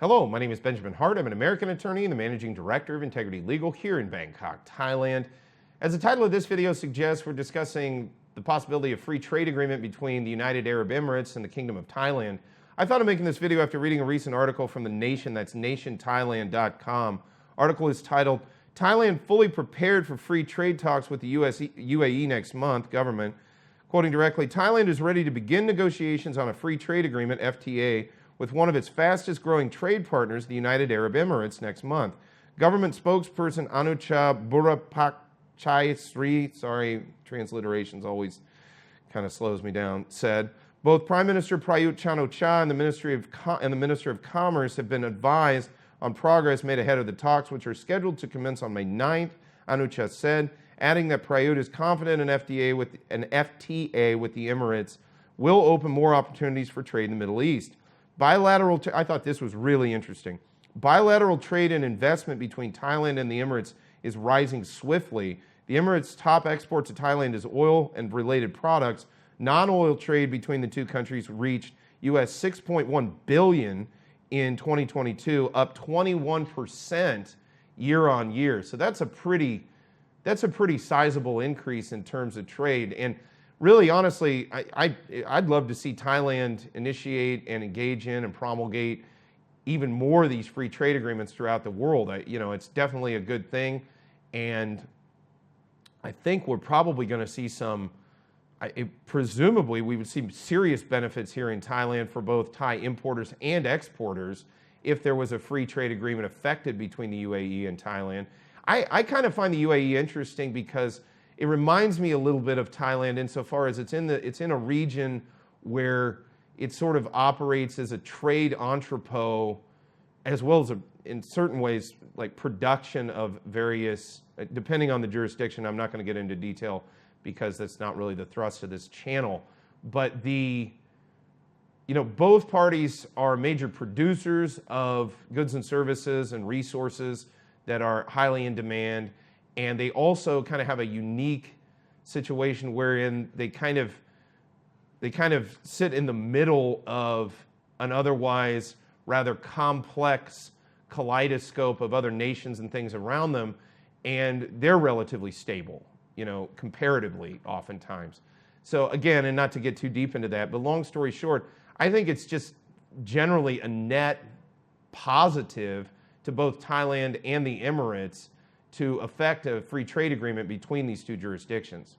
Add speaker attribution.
Speaker 1: Hello, my name is Benjamin Hart. I'm an American attorney and the Managing Director of Integrity Legal here in Bangkok, Thailand. As the title of this video suggests, we're discussing the possibility of free trade agreement between the United Arab Emirates and the Kingdom of Thailand. I thought of making this video after reading a recent article from The Nation, that's nationthailand.com. Article is titled, Thailand Fully Prepared for Free Trade Talks with the UAE Next Month, Government. Quoting directly, Thailand is ready to begin negotiations on a free trade agreement, FTA, with one of its fastest growing trade partners, the United Arab Emirates, next month. Government spokesperson Anucha Burapakchaisri, sorry, transliterations always kind of slows me down, said, both Prime Minister Prayut Chan-o-cha and the Minister of Commerce have been advised on progress made ahead of the talks, which are scheduled to commence on May 9th, Anucha said, adding that Prayut is confident an FTA with the Emirates will open more opportunities for trade in the Middle East. I thought this was really interesting. Bilateral trade and investment between Thailand and the Emirates is rising swiftly. The Emirates' top export to Thailand is oil and related products. Non-oil trade between the two countries reached US $6.1 billion in 2022, up 21% year on year. So that's a pretty sizable increase in terms of trade. And really, honestly, I'd love to see Thailand initiate and engage in and promulgate even more of these free trade agreements throughout the world. It's definitely a good thing, and I think we're probably going to see presumably we would see serious benefits here in Thailand for both Thai importers and exporters if there was a free trade agreement effected between the UAE and Thailand. I kind of find the UAE interesting because it reminds me a little bit of Thailand insofar as it's in a region where it sort of operates as a trade entrepot, as well as in certain ways like production of various, depending on the jurisdiction. I'm not going to get into detail because that's not really the thrust of this channel. But both parties are major producers of goods and services and resources that are highly in demand. And they also kind of have a unique situation wherein they kind of sit in the middle of an otherwise rather complex kaleidoscope of other nations and things around them, and they're relatively stable, comparatively oftentimes. So again, and not to get too deep into that, but long story short, I think it's just generally a net positive to both Thailand and the Emirates to effect a free trade agreement between these two jurisdictions.